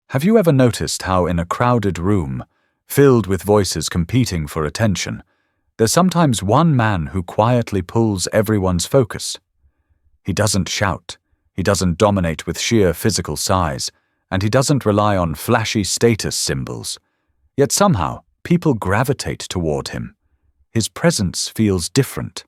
Have you ever noticed how in a crowded room, filled with voices competing for attention, there's sometimes one man who quietly pulls everyone's focus? He doesn't shout, he doesn't dominate with sheer physical size, and he doesn't rely on flashy status symbols. Yet somehow, people gravitate toward him. His presence feels different.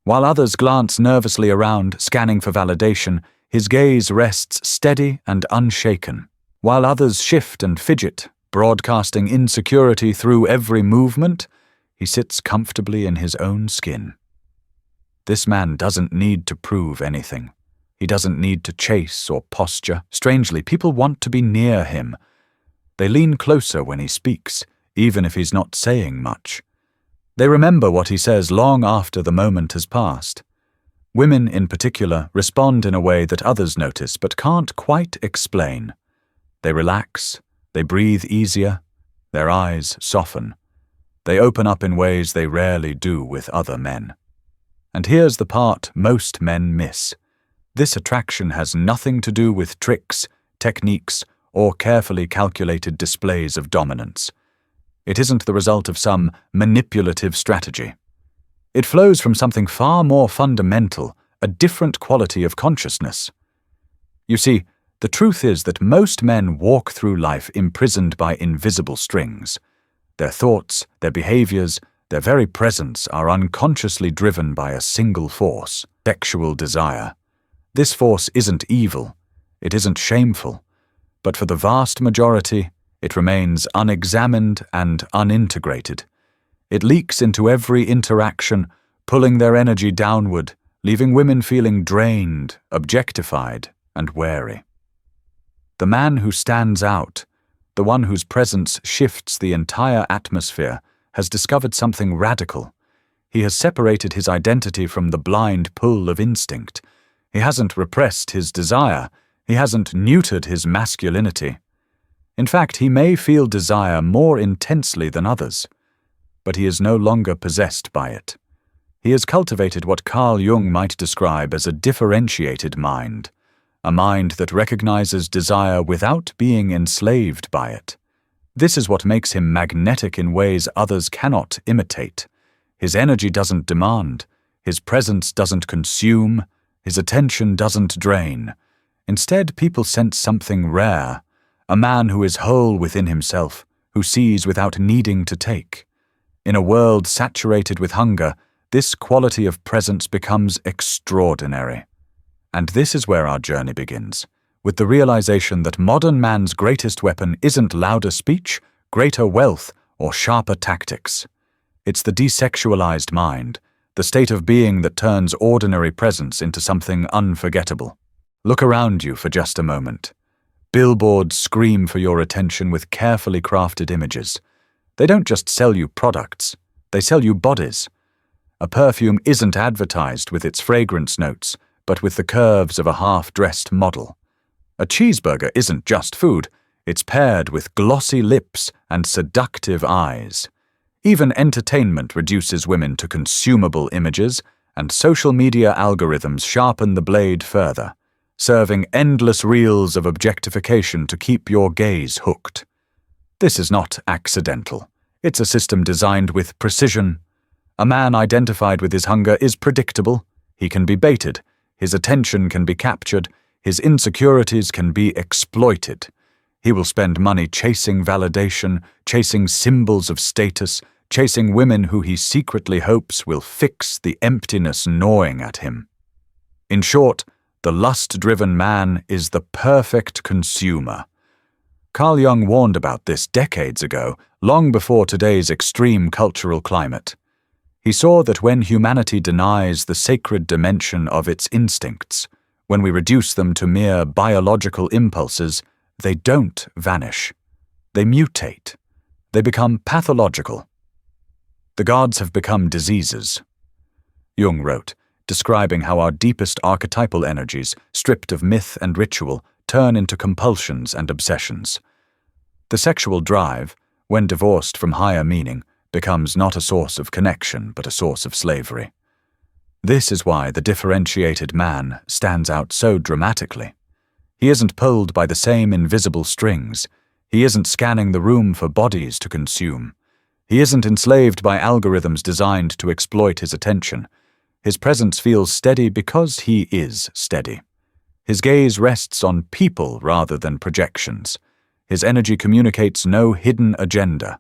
While others glance nervously around, scanning for validation, his gaze rests steady and unshaken. While others shift and fidget, broadcasting insecurity through every movement, he sits comfortably in his own skin. This man doesn't need to prove anything. He doesn't need to chase or posture. Strangely, people want to be near him. They lean closer when he speaks, even if he's not saying much. They remember what he says long after the moment has passed. Women, in particular, respond in a way that others notice but can't quite explain. They relax, they breathe easier, their eyes soften. They open up in ways they rarely do with other men. And here's the part most men miss. This attraction has nothing to do with tricks, techniques, or carefully calculated displays of dominance. It isn't the result of some manipulative strategy. It flows from something far more fundamental, a different quality of consciousness. You see, the truth is that most men walk through life imprisoned by invisible strings. Their thoughts, their behaviors, their very presence are unconsciously driven by a single force: sexual desire. This force isn't evil, it isn't shameful, but for the vast majority, it remains unexamined and unintegrated. It leaks into every interaction, pulling their energy downward, leaving women feeling drained, objectified, and wary. The man who stands out, the one whose presence shifts the entire atmosphere, has discovered something radical. He has separated his identity from the blind pull of instinct. He hasn't repressed his desire. He hasn't neutered his masculinity. In fact, he may feel desire more intensely than others, but he is no longer possessed by it. He has cultivated what Carl Jung might describe as a differentiated mind, a mind that recognizes desire without being enslaved by it. This is what makes him magnetic in ways others cannot imitate. His energy doesn't demand, his presence doesn't consume, his attention doesn't drain. Instead, people sense something rare, a man who is whole within himself, who sees without needing to take. In a world saturated with hunger, this quality of presence becomes extraordinary. And this is where our journey begins, with the realization that modern man's greatest weapon isn't louder speech, greater wealth, or sharper tactics. It's the desexualized mind, the state of being that turns ordinary presence into something unforgettable. Look around you for just a moment. Billboards scream for your attention with carefully crafted images. They don't just sell you products, they sell you bodies. A perfume isn't advertised with its fragrance notes, but with the curves of a half-dressed model. A cheeseburger isn't just food, it's paired with glossy lips and seductive eyes. Even entertainment reduces women to consumable images, and social media algorithms sharpen the blade further, serving endless reels of objectification to keep your gaze hooked. This is not accidental. It's a system designed with precision. A man identified with his hunger is predictable. He can be baited. His attention can be captured. His insecurities can be exploited. He will spend money chasing validation, chasing symbols of status, chasing women who he secretly hopes will fix the emptiness gnawing at him. In short, the lust-driven man is the perfect consumer. Carl Jung warned about this decades ago, long before today's extreme cultural climate. He saw that when humanity denies the sacred dimension of its instincts, when we reduce them to mere biological impulses, they don't vanish. They mutate. They become pathological. The gods have become diseases. Jung wrote, describing how our deepest archetypal energies, stripped of myth and ritual, turn into compulsions and obsessions. The sexual drive, when divorced from higher meaning, becomes not a source of connection but a source of slavery. This is why the differentiated man stands out so dramatically. He isn't pulled by the same invisible strings. He isn't scanning the room for bodies to consume. He isn't enslaved by algorithms designed to exploit his attention. His presence feels steady because he is steady. His gaze rests on people rather than projections. His energy communicates no hidden agenda.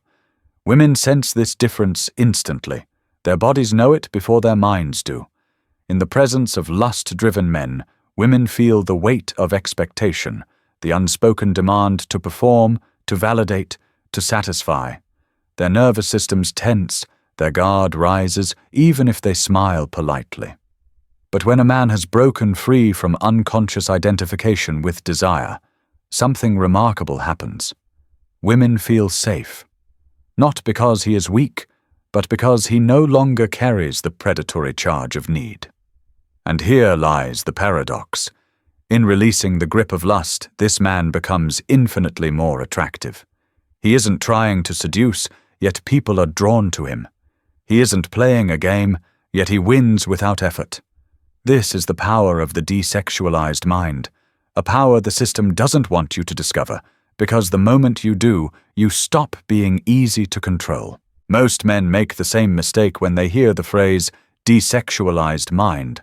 Women sense this difference instantly. Their bodies know it before their minds do. In the presence of lust-driven men, women feel the weight of expectation, the unspoken demand to perform, to validate, to satisfy. Their nervous systems tense, their guard rises, even if they smile politely. But when a man has broken free from unconscious identification with desire, something remarkable happens. Women feel safe. Not because he is weak, but because he no longer carries the predatory charge of need. And here lies the paradox. In releasing the grip of lust, this man becomes infinitely more attractive. He isn't trying to seduce, yet people are drawn to him. He isn't playing a game, yet he wins without effort. This is the power of the desexualized mind, a power the system doesn't want you to discover, because the moment you do, you stop being easy to control. Most men make the same mistake when they hear the phrase desexualized mind.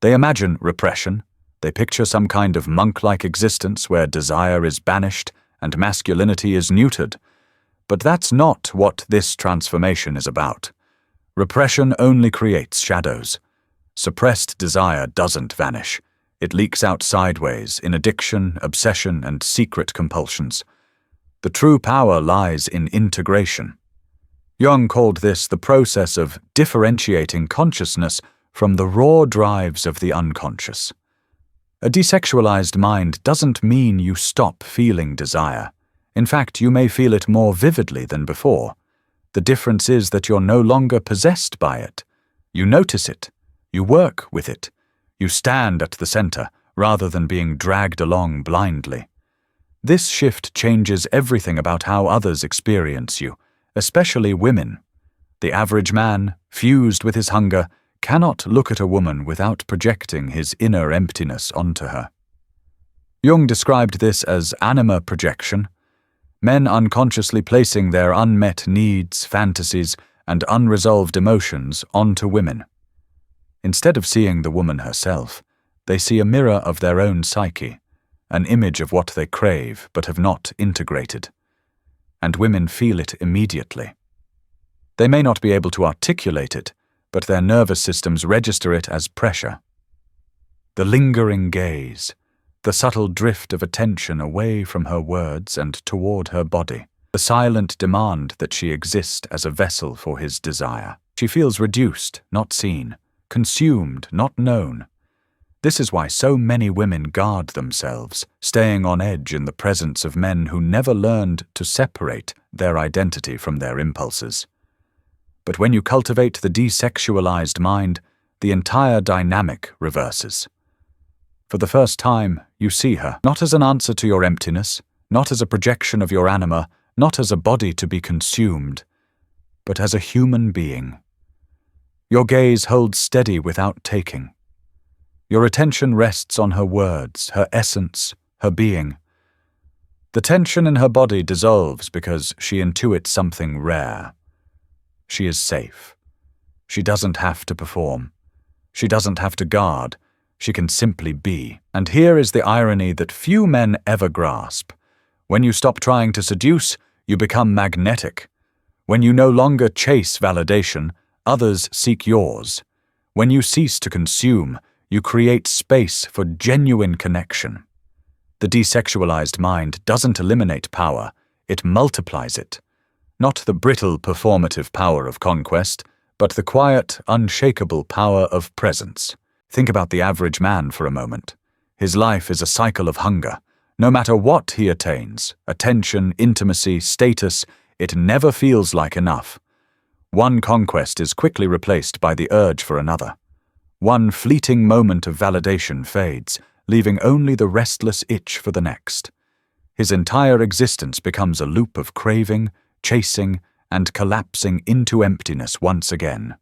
They imagine repression. They picture some kind of monk-like existence where desire is banished and masculinity is neutered. But that's not what this transformation is about. Repression only creates shadows. Suppressed desire doesn't vanish. It leaks out sideways in addiction, obsession, and secret compulsions. The true power lies in integration. Jung called this the process of differentiating consciousness from the raw drives of the unconscious. A desexualized mind doesn't mean you stop feeling desire. In fact, you may feel it more vividly than before. The difference is that you're no longer possessed by it. You notice it. You work with it. You stand at the center, rather than being dragged along blindly. This shift changes everything about how others experience you, especially women. The average man, fused with his hunger, cannot look at a woman without projecting his inner emptiness onto her. Jung described this as anima projection, men unconsciously placing their unmet needs, fantasies, and unresolved emotions onto women. Instead of seeing the woman herself, they see a mirror of their own psyche, an image of what they crave but have not integrated. And women feel it immediately. They may not be able to articulate it, but their nervous systems register it as pressure. The lingering gaze, the subtle drift of attention away from her words and toward her body, the silent demand that she exist as a vessel for his desire. She feels reduced, not seen, consumed, not known. This is why so many women guard themselves, staying on edge in the presence of men who never learned to separate their identity from their impulses. But when you cultivate the desexualized mind, the entire dynamic reverses. For the first time, you see her, not as an answer to your emptiness, not as a projection of your anima, not as a body to be consumed, but as a human being. Your gaze holds steady without taking. Your attention rests on her words, her essence, her being. The tension in her body dissolves because she intuits something rare. She is safe. She doesn't have to perform. She doesn't have to guard. She can simply be. And here is the irony that few men ever grasp. When you stop trying to seduce, you become magnetic. When you no longer chase validation, others seek yours. When you cease to consume, you create space for genuine connection. The desexualized mind doesn't eliminate power, it multiplies it. Not the brittle performative power of conquest, but the quiet, unshakable power of presence. Think about the average man for a moment. His life is a cycle of hunger. No matter what he attains, attention, intimacy, status, it never feels like enough. One conquest is quickly replaced by the urge for another. One fleeting moment of validation fades, leaving only the restless itch for the next. His entire existence becomes a loop of craving, chasing, and collapsing into emptiness once again.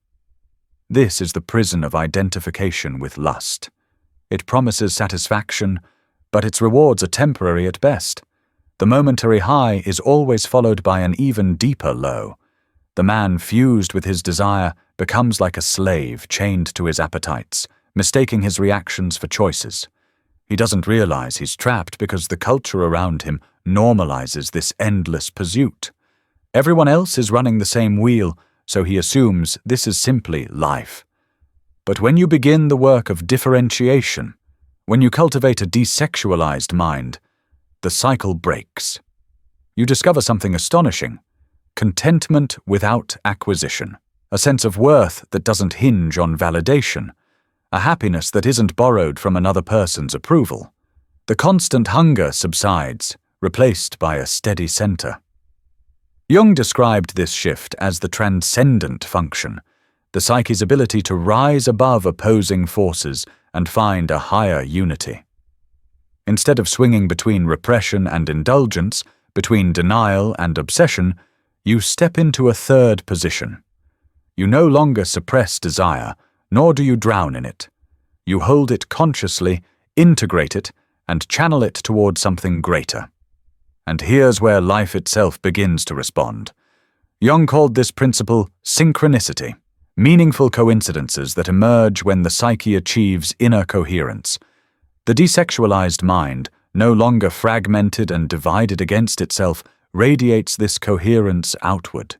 This is the prison of identification with lust. It promises satisfaction, but its rewards are temporary at best. The momentary high is always followed by an even deeper low. The man fused with his desire becomes like a slave chained to his appetites, mistaking his reactions for choices. He doesn't realize he's trapped because the culture around him normalizes this endless pursuit. Everyone else is running the same wheel, so he assumes this is simply life. But when you begin the work of differentiation, when you cultivate a desexualized mind, the cycle breaks. You discover something astonishing: contentment without acquisition, a sense of worth that doesn't hinge on validation, a happiness that isn't borrowed from another person's approval. The constant hunger subsides, replaced by a steady center. Jung described this shift as the transcendent function, the psyche's ability to rise above opposing forces and find a higher unity. Instead of swinging between repression and indulgence, between denial and obsession, you step into a third position. You no longer suppress desire, nor do you drown in it. You hold it consciously, integrate it, and channel it toward something greater. And here's where life itself begins to respond. Jung called this principle synchronicity, meaningful coincidences that emerge when the psyche achieves inner coherence. The desexualized mind, no longer fragmented and divided against itself, radiates this coherence outward.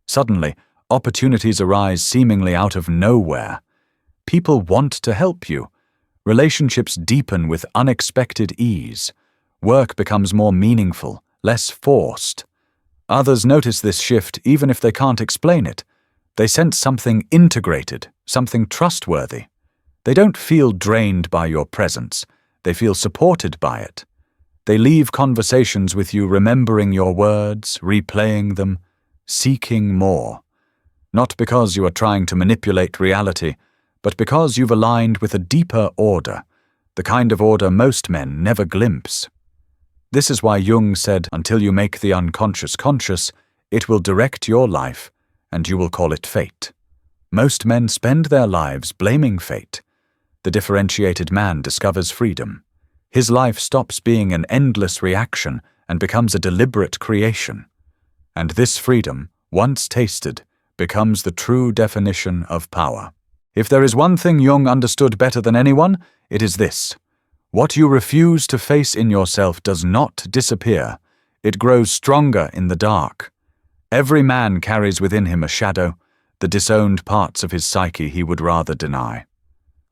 Suddenly, opportunities arise seemingly out of nowhere. People want to help you. Relationships deepen with unexpected ease. Work becomes more meaningful, less forced. Others notice this shift even if they can't explain it. They sense something integrated, something trustworthy. They don't feel drained by your presence. They feel supported by it. They leave conversations with you remembering your words, replaying them, seeking more. Not because you are trying to manipulate reality, but because you've aligned with a deeper order, the kind of order most men never glimpse. This is why Jung said, until you make the unconscious conscious, it will direct your life, and you will call it fate. Most men spend their lives blaming fate. The differentiated man discovers freedom. His life stops being an endless reaction and becomes a deliberate creation. And this freedom, once tasted, becomes the true definition of power. If there is one thing Jung understood better than anyone, it is this: what you refuse to face in yourself does not disappear. It grows stronger in the dark. Every man carries within him a shadow, the disowned parts of his psyche he would rather deny.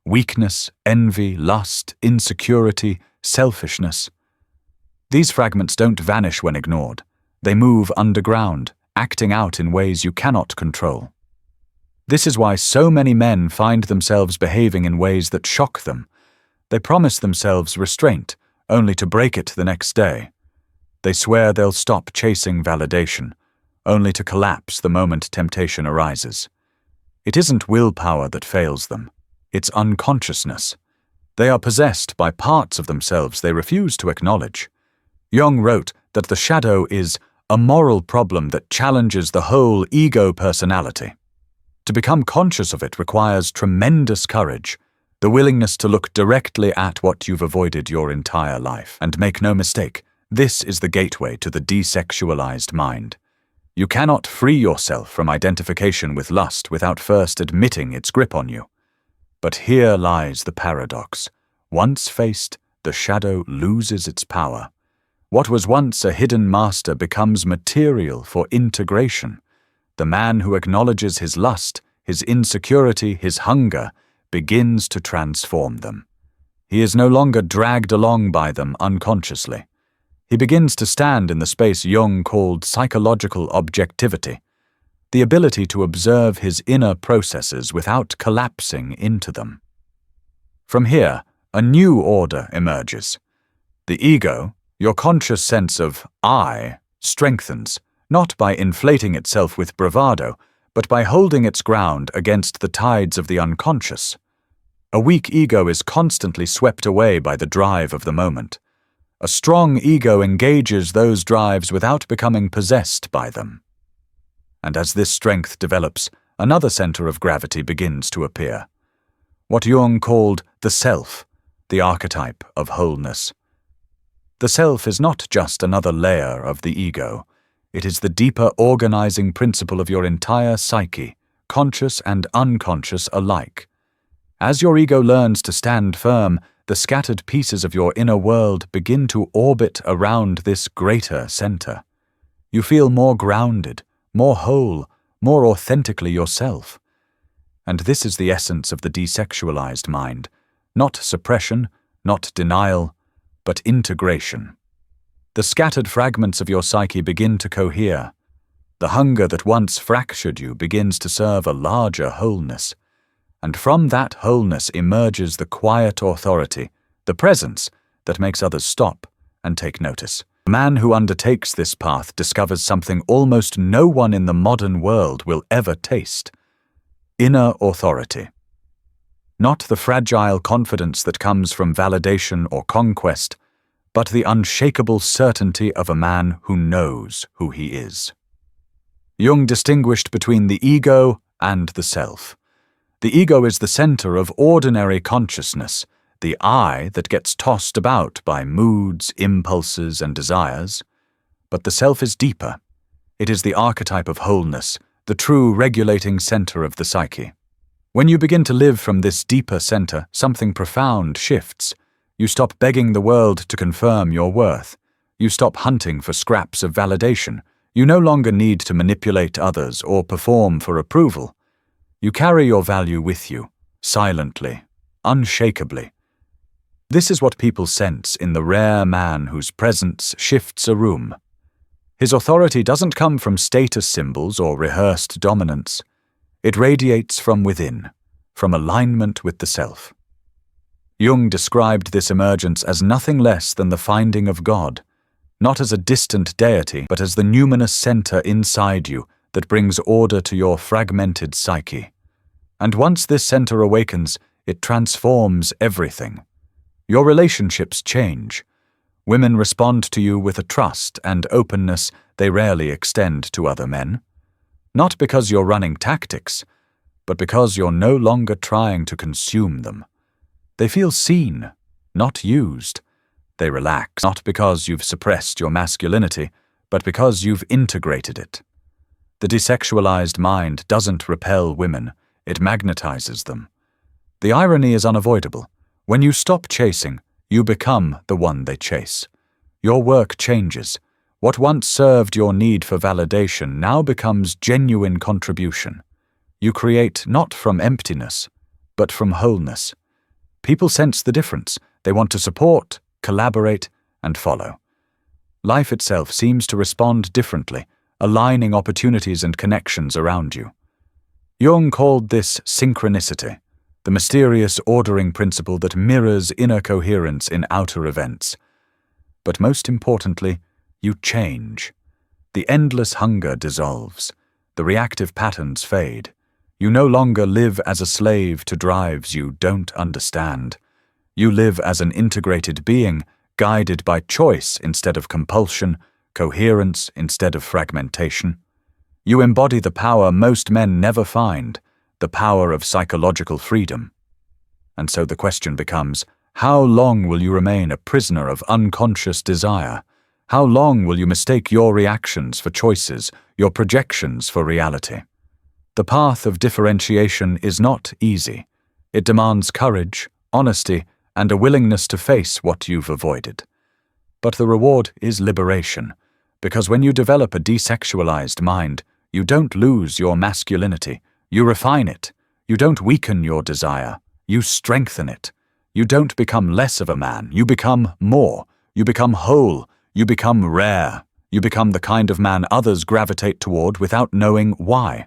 Weakness, envy, lust, insecurity, selfishness. These fragments don't vanish when ignored. They move underground, acting out in ways you cannot control. This is why so many men find themselves behaving in ways that shock them. They promise themselves restraint, only to break it the next day. They swear they'll stop chasing validation, only to collapse the moment temptation arises. It isn't willpower that fails them. It's unconsciousness. They are possessed by parts of themselves they refuse to acknowledge. Jung wrote that the shadow is a moral problem that challenges the whole ego personality. To become conscious of it requires tremendous courage, the willingness to look directly at what you've avoided your entire life. And make no mistake, this is the gateway to the desexualized mind. You cannot free yourself from identification with lust without first admitting its grip on you. But here lies the paradox. Once faced, the shadow loses its power. What was once a hidden master becomes material for integration. The man who acknowledges his lust, his insecurity, his hunger, begins to transform them. He is no longer dragged along by them unconsciously. He begins to stand in the space Jung called psychological objectivity, the ability to observe his inner processes without collapsing into them. From here, a new order emerges. The ego, your conscious sense of I, strengthens, not by inflating itself with bravado, but by holding its ground against the tides of the unconscious. A weak ego is constantly swept away by the drive of the moment. A strong ego engages those drives without becoming possessed by them. And as this strength develops, another center of gravity begins to appear. What Jung called the self, the archetype of wholeness. The self is not just another layer of the ego. It is the deeper organizing principle of your entire psyche, conscious and unconscious alike. As your ego learns to stand firm, the scattered pieces of your inner world begin to orbit around this greater center. You feel more grounded, more whole, more authentically yourself. And this is the essence of the desexualized mind. Not suppression, not denial, but integration. The scattered fragments of your psyche begin to cohere. The hunger that once fractured you begins to serve a larger wholeness. And from that wholeness emerges the quiet authority, the presence that makes others stop and take notice. The man who undertakes this path discovers something almost no one in the modern world will ever taste: inner authority. Not the fragile confidence that comes from validation or conquest, but the unshakable certainty of a man who knows who he is. Jung distinguished between the ego and the self. The ego is the center of ordinary consciousness, the I that gets tossed about by moods, impulses, and desires. But the self is deeper. It is the archetype of wholeness, the true regulating center of the psyche. When you begin to live from this deeper center, something profound shifts. You stop begging the world to confirm your worth. You stop hunting for scraps of validation. You no longer need to manipulate others or perform for approval. You carry your value with you, silently, unshakably. This is what people sense in the rare man whose presence shifts a room. His authority doesn't come from status symbols or rehearsed dominance. It radiates from within, from alignment with the self. Jung described this emergence as nothing less than the finding of God, not as a distant deity, but as the numinous center inside you that brings order to your fragmented psyche. And once this center awakens, it transforms everything. Your relationships change. Women respond to you with a trust and openness they rarely extend to other men. Not because you're running tactics, but because you're no longer trying to consume them. They feel seen, not used. They relax, not because you've suppressed your masculinity, but because you've integrated it. The desexualized mind doesn't repel women, it magnetizes them. The irony is unavoidable. When you stop chasing, you become the one they chase. Your work changes. What once served your need for validation now becomes genuine contribution. You create not from emptiness, but from wholeness. People sense the difference. They want to support, collaborate, and follow. Life itself seems to respond differently, aligning opportunities and connections around you. Jung called this synchronicity, the mysterious ordering principle that mirrors inner coherence in outer events. But most importantly, you change. The endless hunger dissolves. The reactive patterns fade. You no longer live as a slave to drives you don't understand. You live as an integrated being, guided by choice instead of compulsion, coherence instead of fragmentation. You embody the power most men never find, the power of psychological freedom. And so the question becomes, how long will you remain a prisoner of unconscious desire? How long will you mistake your reactions for choices, your projections for reality? The path of differentiation is not easy. It demands courage, honesty, and a willingness to face what you've avoided. But the reward is liberation, because when you develop a desexualized mind, you don't lose your masculinity, you refine it. You don't weaken your desire, you strengthen it. You don't become less of a man, you become more. You become whole, you become rare. You become the kind of man others gravitate toward without knowing why.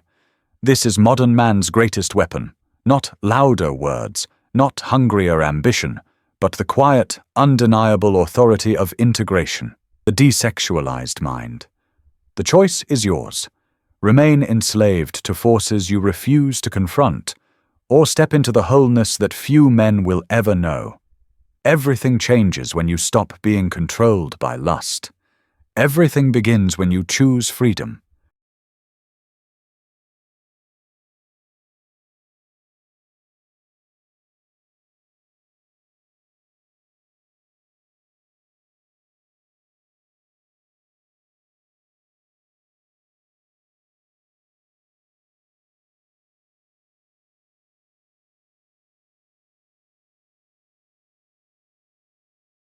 This is modern man's greatest weapon. Not louder words, not hungrier ambition, but the quiet, undeniable authority of integration, the desexualized mind. The choice is yours. Remain enslaved to forces you refuse to confront, or step into the wholeness that few men will ever know. Everything changes when you stop being controlled by lust. Everything begins when you choose freedom.